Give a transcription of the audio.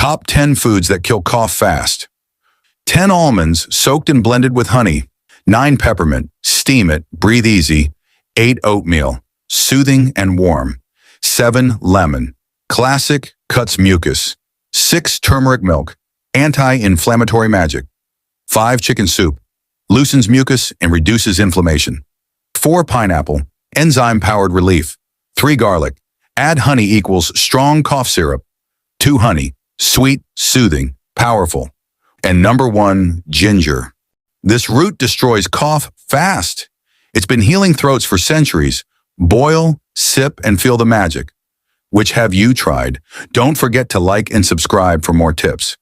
Top 10 foods that kill cough fast. 10 almonds soaked and blended with honey. 9 peppermint, steam it, breathe easy. 8 oatmeal, soothing and warm. 7 lemon, classic, cuts mucus. 6 turmeric milk, anti-inflammatory magic. 5 chicken soup, loosens mucus and reduces inflammation. 4 pineapple, enzyme-powered relief. 3 garlic, add honey equals strong cough syrup. 2 honey, sweet, soothing, powerful. And number 1, ginger. This root destroys cough fast. It's been healing throats for centuries. Boil, sip, and feel the magic. Which have you tried? Don't forget to like and subscribe for more tips.